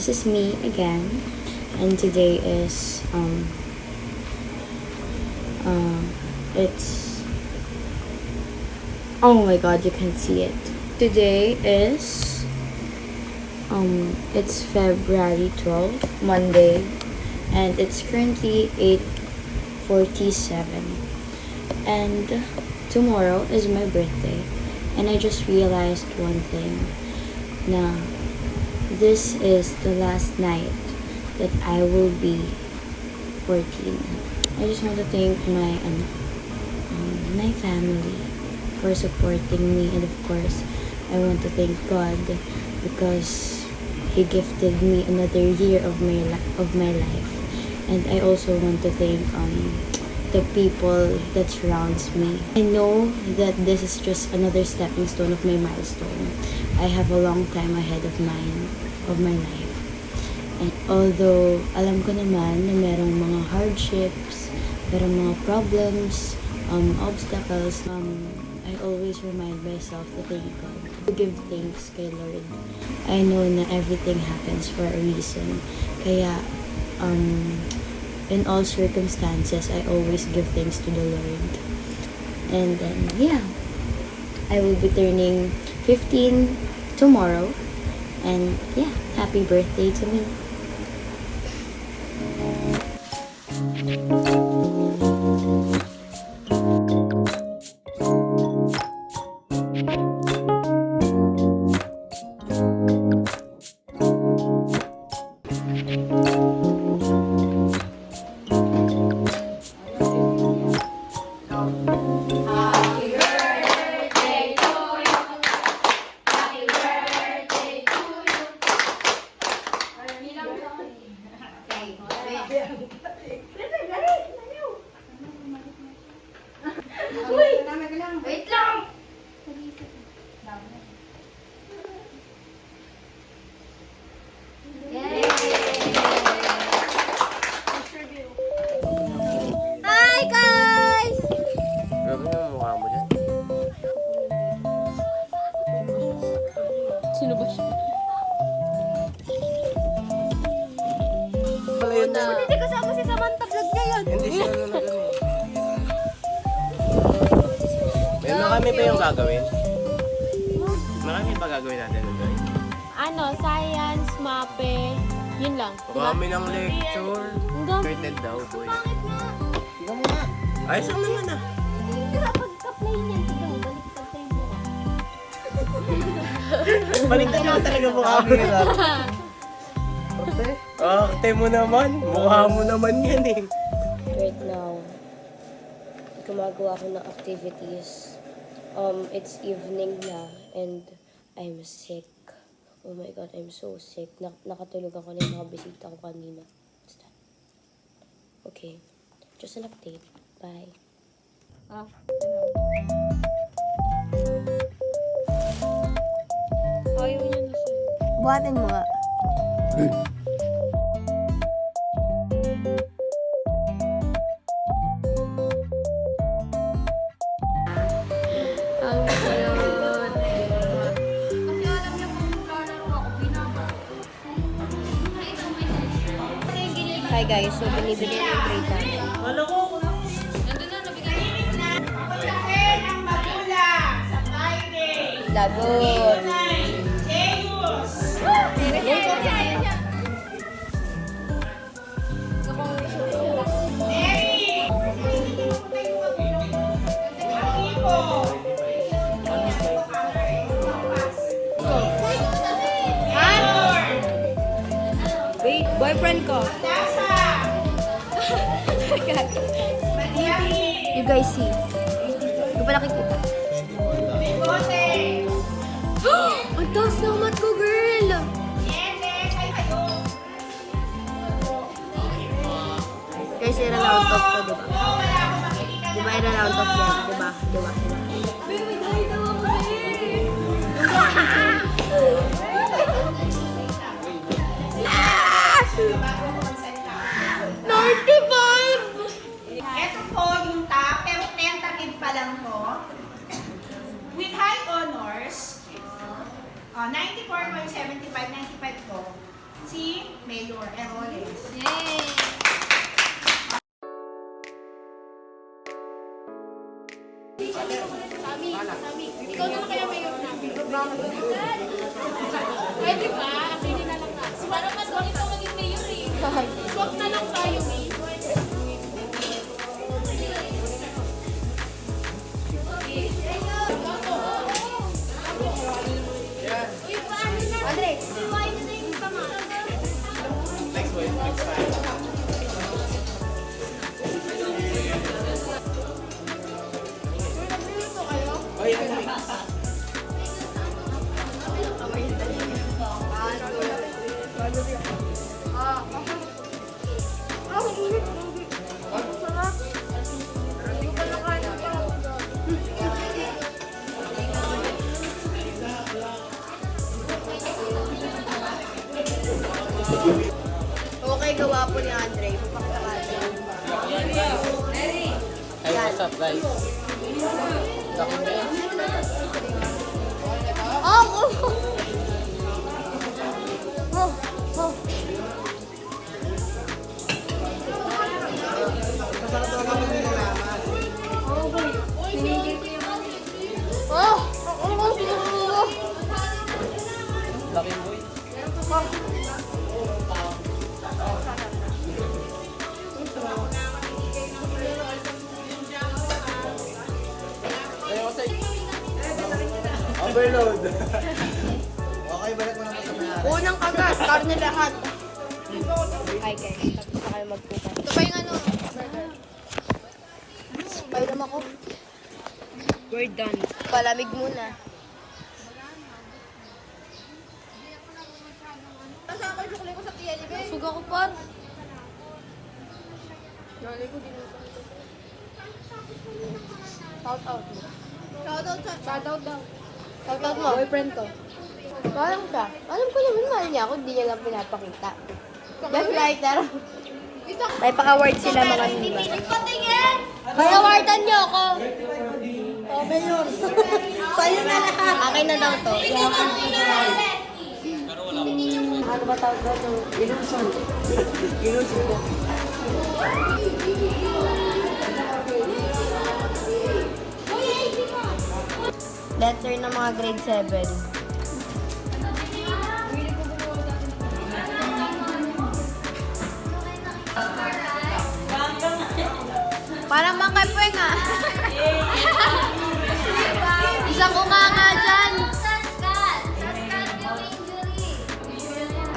this is me again, and today is it's, oh my god, you can see it. Today is it's February 12th, Monday, and it's currently 8:47, and tomorrow is my birthday. And I just realized one thing, na this is the last night that I will be 14. I just want to thank my family for supporting me, and of course I want to thank God because He gifted me another year of my life. And I also want to thank the people that surrounds me. I know that this is just another stepping stone of my milestone. I have a long time ahead of my life. And although alam ko naman na merong mga hardships, merong mga problems, obstacles, I always remind myself to thank God, to give thanks kay Lord. I know na everything happens for a reason. Kaya in all circumstances, I always give thanks to the Lord. And then, yeah, I will be turning 15 tomorrow. And yeah, happy birthday to me. Wait lang! Hi guys! Grabe naman mukha mo dyan. Sino ba siya? Wala yun na. Hindi kasama si Samantha vlog niya yun. Hindi siya na ganun. May marami pa yung gagawin? Marami pa gagawin natin doon. Ano, science, mape, yun lang. Marami ng lecture. Ang dami. Rated daw, boy. Bakit nga? Tingnan mo nga. Ayos lang naman ah. Hindi ka pagka-play niyan. Tignan mo, balik ka play mo ka. Baligtad naman talaga mukha mo yun ah. Ate mo naman. Mukha mo naman yan eh. Right now, gumagawa ako ng activities. It's evening na, and I'm sick. Oh my god, I'm so sick. Nakatulog ako na yung mga bisita ko kanina. What's that? Okay. Just an update. Bye. Ayaw niya na siya. Buhatin mo nga. Ang cute. Kasi alam niya kung lalaro ako, binaba. Hi guys, so binibigyan yung grade namin. Nandun na, nabigay na. Lagot! Wait, boyfriend ko. You guys see. Hindi ko pa nakikita. Ang taas ng mat ko, girl! Guys, i-round off to, diba? Diba, i-round off yan? Diba? Diba? Baby, dahil daw ako eh! Ito po yung top, pero tentative pa lang po. With high honors, 94.75, 95 po. si Mayor Eroles. Yay! Ikaw na kaya mayor namin. Pwede ba? Akin na lang na. Para mas bakit ako maging mayor eh. Swap na lang tayo eh. Andre, siwain na yung pangalan. Next one, next time. Oh, yeah, next. Okay, gawa po ni Andre. Hey, what's up, guys? Laki boy. Overload. Okay, balik mo naman sa manara. Unang kagat, karne lahat. Hi guys, tapos na kayo magpupa. Ito ba yung ano? Painom ako. We're done. Palamig muna. Nasaan ko yung sukli ko sa tiyan ni Ben? Suga ko par. Nalay ko din. Shout out mo. Shout out daw. Shout out mo. Boyfriend ko. Parang siya. Alam ko naman mahal niya ako, hindi niya lang pinapakita. Just like that. May pa-award sila mga diba? Patingin! Pag-awardan niyo ako! Oh, Mayor. Sa'yo na lahat. Akin na daw to. Ano ba tawag ba ito? Illusion. Illusion ko. Letter ng mga grade 7. Parang mga pweng ah. Isang umanga dyan. Saskat yung injury.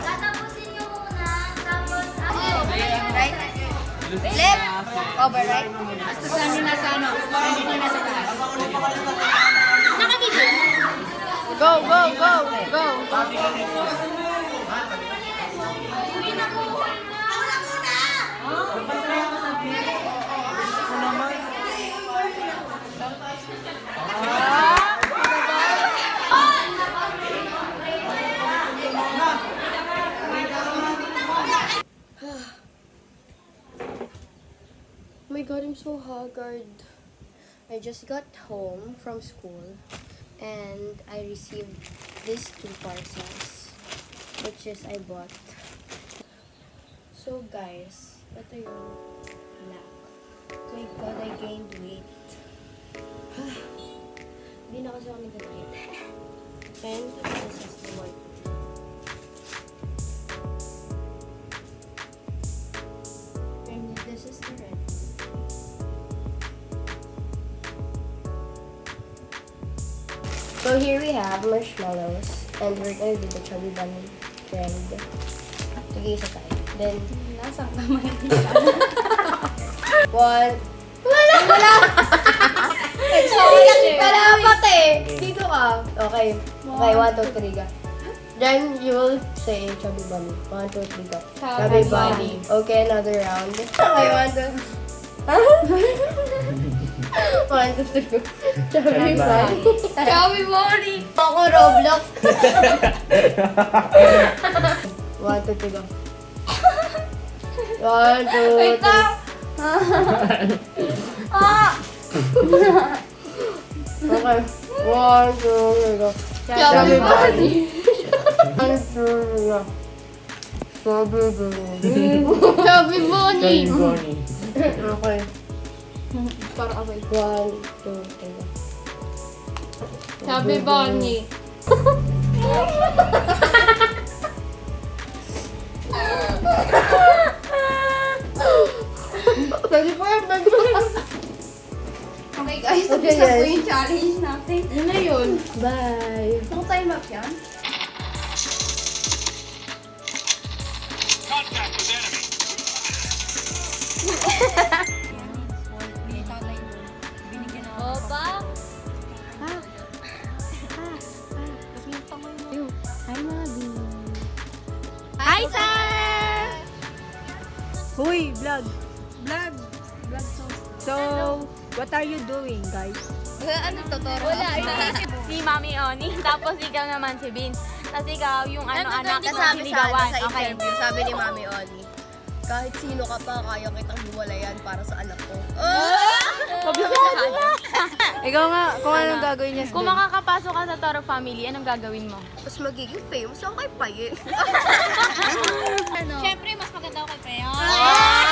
Tatapusin nyo muna, tapos Right? Left. Over, right? Basta sa amin nasa ano, hindi ko nasa taas. nakabidyo. Go, go, go, go. Uwi na po. Ako na muna! Oh my god, I'm so haggard. I just got home from school and I received these 2 parcels, which is I bought. So guys, ito yung black. Oh my god, I gained weight. Hindi na kasi ako nag-diet. And this is the one. And this is the red. So here we have marshmallows, and we're gonna do the chubby bunny trend. Sige, isa tayo. Then, Nasaan naman yun? one. Wala! Sayang pala pati! Dito ka. Okay. Okay, 1, 2, 3 ka. Then, you will say chubby bunny. 1, 2, 3 ka. Chubby bunny. Okay, another round. Okay, 1, 2. 1, 2, 3. Chubby bunny. Chubby bunny! Ako Roblox. 1, 2, 3 go. 1, 2, 3. Wait lang! Okay. 1, 2, 3 go. Chubby bunny! 1, 2, 3 go. Sabi Bonnie. Bonnie. Okay. Para away. 1, 2, 3. Sabi Bonnie. Sabi po yan, baby. Okay guys, Okay, tapos na po guys. yung challenge natin. Yun na yun. Bye. Ito time up yan. Opa. Hi, Mabi. Hi, sir! Huy, vlog. Vlog. So, what are you doing, guys? Ano to, Toro? Wala, iniisip si Mami Oni, tapos ikaw naman si Vince. Tapos ikaw yung anak ko Kasabi sa, siligawan. sa Okay. interview, sabi ni Mami Oni, kahit sino ka pa, kaya kitang hiwalayan para sa anak ko. Ikaw nga, kung anong gagawin niya Kung makakapasok ka sa Toro family, anong gagawin mo? Tapos magiging famous ako kay Paye. Siyempre, mas maganda ako kay Payon.